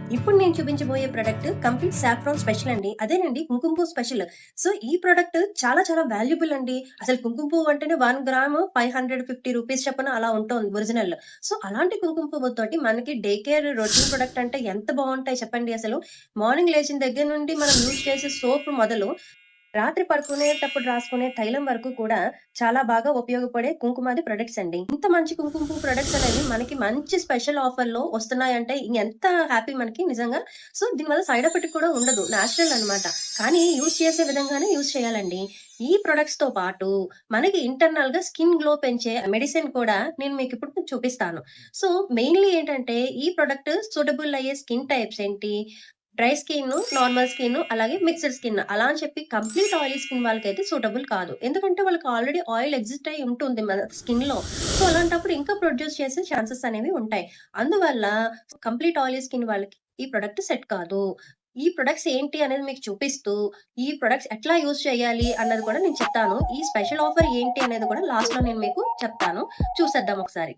ఇప్పుడు నేను చూపించబోయే ప్రొడక్ట్ కంప్లీట్ సాఫ్రాన్ స్పెషల్ అండి. అదేనండి కుంకుమ పువ్వు స్పెషల్. సో, ఈ ప్రొడక్ట్ చాలా చాలా వాల్యుబుల్ అండి. అసలు కుంకుమ పువ్వు అంటేనే 1 గ్రాము 550 రూపీస్ చొప్పున అలా ఉంటుంది ఒరిజినల్. సో, అలాంటి కుంకుమ పువ్వుతోటి మనకి డే కేర్ రొటీన్ ప్రొడక్ట్ అంటే ఎంత బావుంటాయి చెప్పండి అసలు. మార్నింగ్ లేచిన దగ్గర నుండి మనం యూజ్ చేసే సోప్ మొదలు రాత్రి పడుకునేటప్పుడు రాసుకునే తైలం వరకు కూడా చాలా బాగా ఉపయోగపడే కుంకుమాది ప్రొడక్ట్స్ అండి. ఇంత మంచి కుంకుమ పువ్వు ప్రొడక్ట్స్ అనేవి మనకి మంచి స్పెషల్ ఆఫర్‌లో వస్తున్నాయంటే ఇంకెంత హ్యాపీ మనకి నిజంగా. సో, దీనివల్ల సైడ్ ఎఫెక్ట్ కూడా ఉండదు. నేచురల్ అన్నమాట. కానీ యూజ్ చేసే విధంగానే యూజ్ చేయాలండి. ఈ ప్రొడక్ట్స్‌తో పాటు మనకి ఇంటర్నల్‌గా స్కిన్ గ్లో పెంచే మెడిసిన్ కూడా నేను మీకిప్పుడు చూపిస్తాను. సో, మెయిన్‌లీ ఏంటంటే ఈ ప్రొడక్ట్ సూటబుల్ అయ్యే స్కిన్ టైప్స్ ఏంటి? డ్రై స్కిన్, నార్మల్ స్కిన్, అలాగే మిక్స్డ్ స్కిన్ అలా అని చెప్పి కంప్లీట్ ఆయిలీ స్కిన్ వాళ్ళకైతే సూటబుల్ కాదు. ఎందుకంటే వాళ్ళకి ఆల్రెడీ ఆయిల్ ఎగ్జిస్ట్ అయ్యి ఉంటుంది మన స్కిన్‌లో. సో, అలాంటప్పుడు ఇంకా ప్రొడ్యూస్ చేసే ఛాన్సెస్ అనేవి ఉంటాయి. అందువల్ల కంప్లీట్ ఆయిలీ స్కిన్ వాళ్ళకి ఈ ప్రొడక్ట్ సెట్ కాదు. ఈ ప్రొడక్ట్స్ ఏంటి అనేది మీకు చూపిస్తూ, ఈ ప్రొడక్ట్స్ ఎట్లా యూజ్ చేయాలి అన్నది కూడా నేను చెప్తాను. ఈ స్పెషల్ ఆఫర్ ఏంటి అనేది కూడా లాస్ట్‌లో నేను మీకు చెప్తాను. చూసేద్దాం ఒకసారి.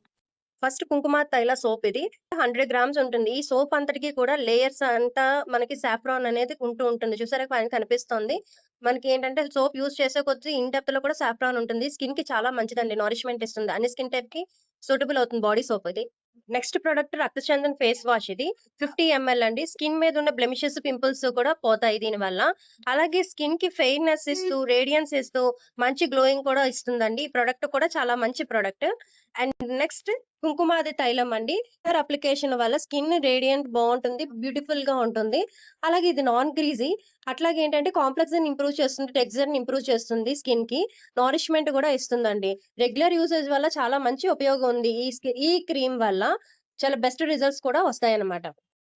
ఫస్ట్ కుంకుమ తైల సోప్ ఇది. 100 గ్రామ్స్ ఉంటుంది. ఈ సోప్ అంతటికి కూడా లేయర్స్ అంతా మనకి సాఫ్రాన్ అనేది ఉంటూ ఉంటుంది. చూసారా పైన కనిపిస్తోంది. మనకి ఏంటంటే సోప్ యూజ్ చేసే కొద్దీ ఇన్ డెప్త్‌లో కూడా సాఫ్రాన్ ఉంటుంది. స్కిన్‌కి చాలా మంచిదండి. నరిష్‌మెంట్ ఇస్తుంది. అన్ని స్కిన్ టైప్‌కి సూటబుల్ అవుతుంది బాడీ సోప్ ఇది. నెక్స్ట్ ప్రొడక్ట్ రక్తచందన్ ఫేస్ వాష్ ఇది. 50 ఎంఎల్ అండి. స్కిన్ మీద ఉన్న బ్లెమిషెస్, పింపుల్స్ కూడా పోతాయి దీనివల్ల. అలాగే స్కిన్‌కి ఫెయిర్‌నెస్ ఇస్తూ, రేడియన్స్ ఇస్తూ, మంచి గ్లోయింగ్ కూడా ఇస్తుందండి. ఈ ప్రొడక్ట్ కూడా చాలా మంచి ప్రొడక్ట్. అండ్ నెక్స్ట్ కుంకుమాది తైలం అండి. అప్లికేషన్ వల్ల స్కిన్ రేడియంట్ బావుంటుంది. బ్యూటిఫుల్‌గా ఉంటుంది. అలాగే ఇది నాన్ గ్రీజీ. అట్లాగే ఏంటంటే కాంప్లెక్స్‌ని ఇంప్రూవ్ చేస్తుంది. టెక్స్చర్‌ని ఇంప్రూవ్ చేస్తుంది స్కిన్‌కి. నరిష్‌మెంట్ కూడా ఇస్తుందండి. రెగ్యులర్ యూసేజ్ వల్ల చాలా మంచి ఉపయోగం ఉంది. ఈ క్రీమ్ వల్ల చాలా బెస్ట్ రిజల్ట్స్ కూడా వస్తాయన్నమాట.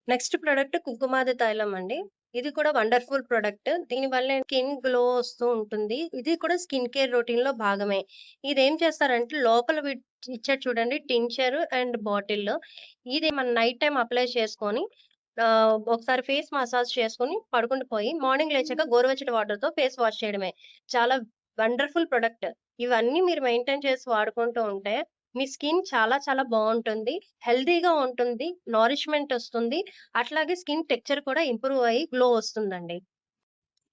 నెక్స్ట్ ప్రొడక్ట్ కుంకుమాది తైలం అండి. ఇది కూడా వండర్‌ఫుల్ ప్రొడక్ట్. దీనివల్ల స్కిన్ గ్లో వస్తూ ఉంటుంది. ఇది కూడా స్కిన్ కేర్ రొటీన్‌లో భాగమే. ఇదేం చేస్తారంటే లోపల ఇచ్చారు చూడండి టించర్ అండ్ బాటిల్. ఇది మనం నైట్ టైమ్ అప్లై చేసుకొని ఒకసారి ఫేస్ మసాజ్ చేసుకొని పడుకుంటూ పోయి మార్నింగ్ లేచాక గోరువెచ్చటి వాటర్‌తో ఫేస్ వాష్ చేయడమే. చాలా వండర్‌ఫుల్ ప్రొడక్ట్. ఇవన్నీ మీరు మెయింటైన్ చేసి వాడుకుంటూ ఉంటే మీ స్కిన్ చాలా చాలా బావుంటుంది. హెల్తీగా ఉంటుంది. నరిష్‌మెంట్ ఒస్తుంది. అట్లాగే స్కిన్ టెక్స్చర్ కూడా ఇంప్రూవ్ అయ్యి గ్లో వస్తుందండి.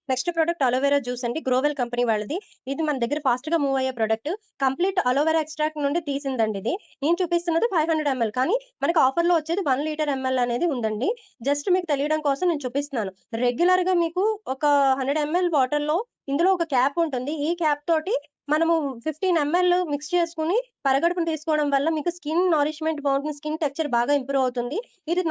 నెక్స్ట్ ప్రొడక్ట్ అలోవెరా జ్యూస్ అండి. గ్రోవెల్ కంపెనీ వాళ్ళది. ఇది మన దగ్గర ఫాస్ట్‌గా మూవ్ అయ్యే ప్రొడక్ట్. కంప్లీట్ అలోవెరా ఎక్స్ట్రాక్ట్ నుండి తీసిందండి ఇది. నేను చూపిస్తున్నది 500 ఎంఎల్ కానీ మనకి ఆఫర్‌లో వచ్చేది 1 లీటర్ ఎంఎల్ అనేది ఉందండి. జస్ట్ మీకు తెలియడం కోసం నేను చూపిస్తున్నాను. రెగ్యులర్‌గా మీకు ఒక 100 ఎంఎల్ వాటర్‌లో ఇందులో ఒక క్యాప్ ఉంటుంది. ఈ క్యాప్ తోటి మనము 15 ఎంఎల్ మిక్స్ చేసుకొని పరగడుపున తీసుకోవడం వల్ల మీకు స్కిన్ నరిష్‌మెంట్ బావుంటుంది. స్కిన్ టెక్స్చర్ బాగా ఇంప్రూవ్ అవుతుంది. ఇది